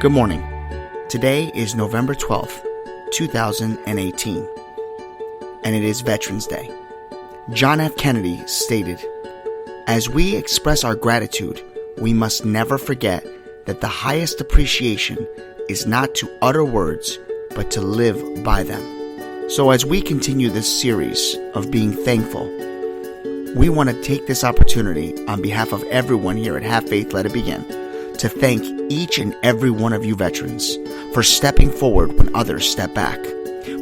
Good morning. Today is November 12th, 2018, and it is Veterans Day. John F. Kennedy stated, "As we express our gratitude, we must never forget that the highest appreciation is not to utter words, but to live by them." So as we continue this series of being thankful, we want to take this opportunity on behalf of everyone here at Have Faith, Let It Begin, to thank each and every one of you veterans for stepping forward when others step back,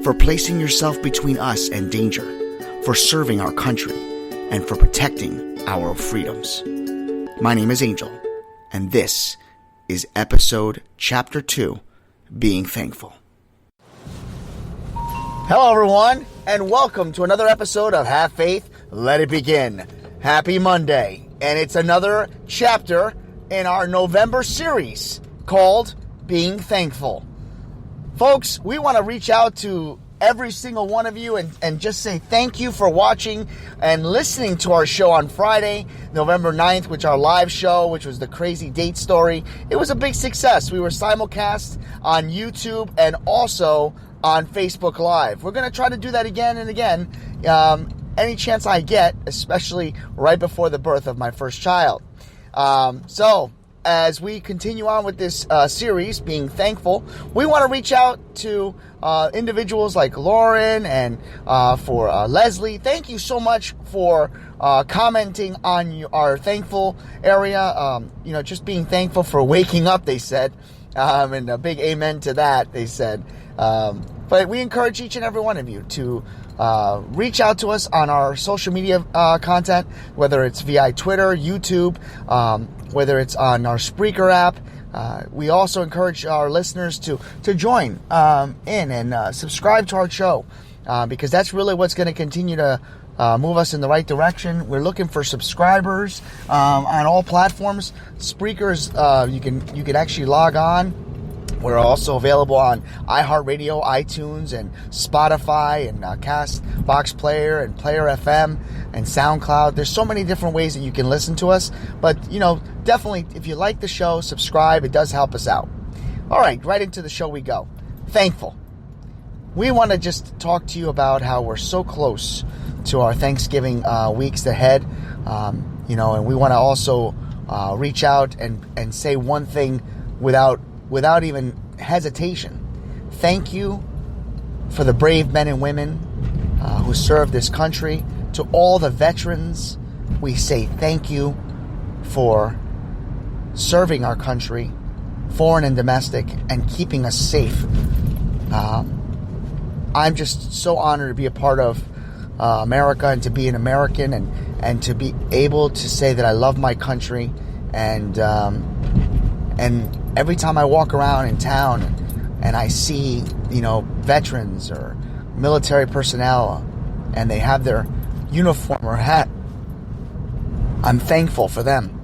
for placing yourself between us and danger, for serving our country, and for protecting our freedoms. My name is Angel, and this is episode chapter 2, Being Thankful. Hello everyone, and welcome to another episode of Have Faith, Let It Begin. Happy Monday, and it's another chapter in our November series called Being Thankful. Folks, we want to reach out to every single one of you and just say thank you for watching and listening to our show on Friday, November 9th, which our live show, which was the crazy date story. It was a big success. We were simulcast on YouTube and also on Facebook Live. We're going to try to do that again and again, any chance I get, especially right before the birth of my first child. So as we continue on with this series, Being Thankful, we want to reach out to individuals like Lauren and for Leslie. Thank you so much for commenting on our thankful area. Just being thankful for waking up, they said. And a big amen to that, they said. But we encourage each and every one of you to reach out to us on our social media content, whether it's via Twitter, YouTube, whether it's on our Spreaker app. We also encourage our listeners to join in and subscribe to our show because that's really what's going to continue to move us in the right direction. We're looking for subscribers on all platforms. Spreakers, you can actually log on. We're also available on iHeartRadio, iTunes, and Spotify, and CastBox Player, and Player FM, and SoundCloud. There's so many different ways that you can listen to us. But, definitely, if you like the show, subscribe. It does help us out. All right, right into the show we go. Thankful. We want to just talk to you about how we're so close to our Thanksgiving weeks ahead. And we want to also reach out and say one thing without even hesitation. Thank you for the brave men and women who serve this country. To all the veterans, we say thank you for serving our country, foreign and domestic, and keeping us safe. I'm just so honored to be a part of America and to be an American and to be able to say that I love my country and every time I walk around in town and I see, veterans or military personnel and they have their uniform or hat, I'm thankful for them.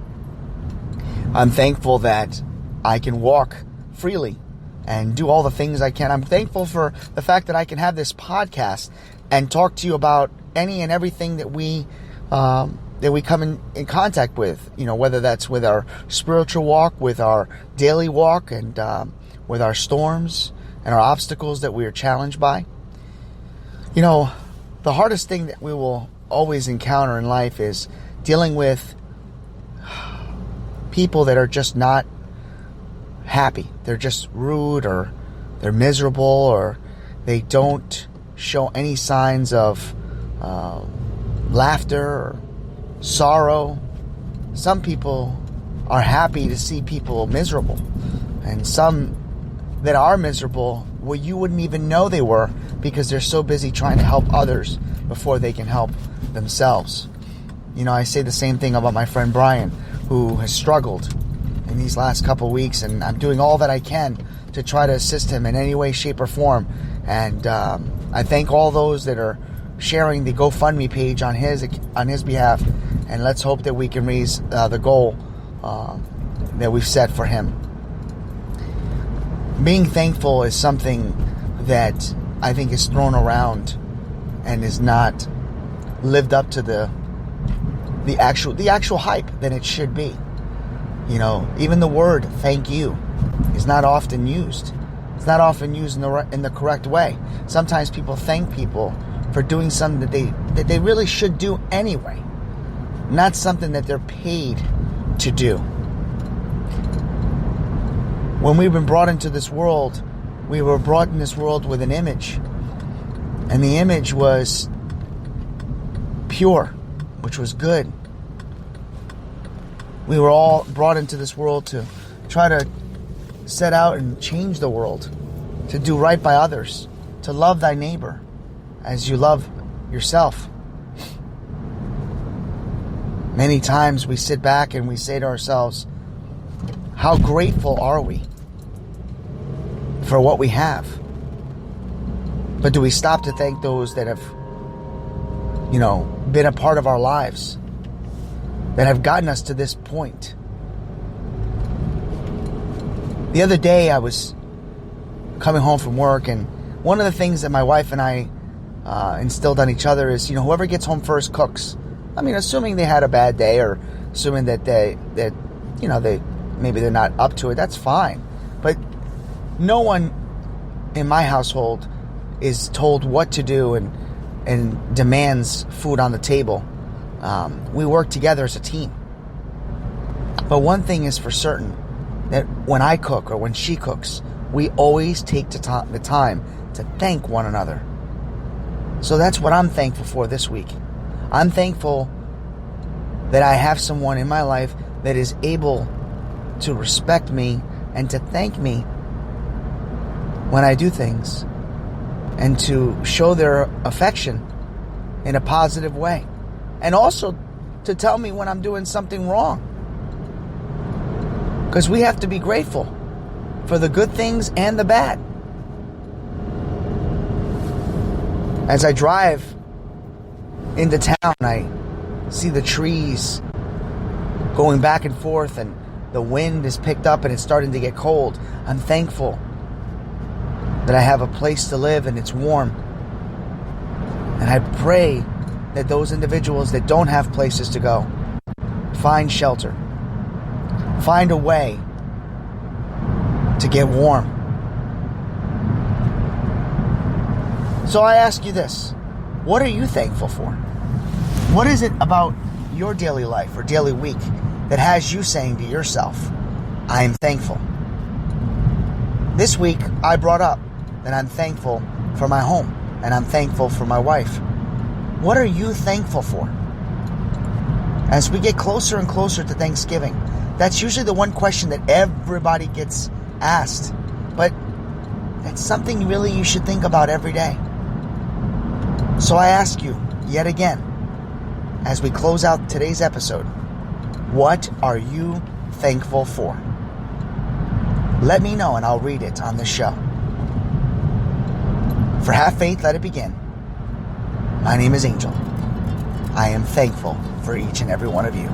I'm thankful that I can walk freely and do all the things I can. I'm thankful for the fact that I can have this podcast and talk to you about any and everything that we come in contact with, whether that's with our spiritual walk, with our daily walk, and with our storms and our obstacles that we are challenged by. The hardest thing that we will always encounter in life is dealing with people that are just not happy. They're just rude, or they're miserable, or they don't show any signs of laughter or sorrow. Some people are happy to see people miserable, and some that are miserable, well, you wouldn't even know they were because they're so busy trying to help others before they can help themselves. I say the same thing about my friend Brian, who has struggled in these last couple weeks, and I'm doing all that I can to try to assist him in any way, shape, or form. And I thank all those that are sharing the GoFundMe page on his behalf, and let's hope that we can raise the goal that we've set for him. Being thankful is something that I think is thrown around and is not lived up to the actual hype that it should be. Even the word thank you is not often used. It's not often used in the correct way. Sometimes people thank people for doing something that they really should do anyway, not something that they're paid to do. When we've been brought into this world, we were brought in this world with an image, and the image was pure, which was good. We were all brought into this world to try to set out and change the world, to do right by others, to love thy neighbor as you love yourself. Many times we sit back and we say to ourselves, how grateful are we for what we have? But do we stop to thank those that have, been a part of our lives, that have gotten us to this point? The other day I was coming home from work, and one of the things that my wife and I instilled on each other is, whoever gets home first cooks. I mean, assuming they had a bad day, or assuming that maybe they're not up to it, that's fine. But no one in my household is told what to do and demands food on the table. We work together as a team. But one thing is for certain, that when I cook or when she cooks, we always take the time to thank one another. So that's what I'm thankful for this week. I'm thankful that I have someone in my life that is able to respect me and to thank me when I do things, and to show their affection in a positive way, and also to tell me when I'm doing something wrong. Because we have to be grateful for the good things and the bad. As I drive into town, I see the trees going back and forth, and the wind is picked up and it's starting to get cold. I'm thankful that I have a place to live and it's warm. And I pray that those individuals that don't have places to go find shelter, find a way to get warm. So I ask you this: what are you thankful for? What is it about your daily life or daily week that has you saying to yourself, I am thankful? This week I brought up that I'm thankful for my home and I'm thankful for my wife. What are you thankful for? As we get closer and closer to Thanksgiving, that's usually the one question that everybody gets asked. But that's something really you should think about every day. So I ask you yet again, as we close out today's episode, what are you thankful for? Let me know and I'll read it on this show. For Have Faith, Let It Begin. My name is Angel. I am thankful for each and every one of you.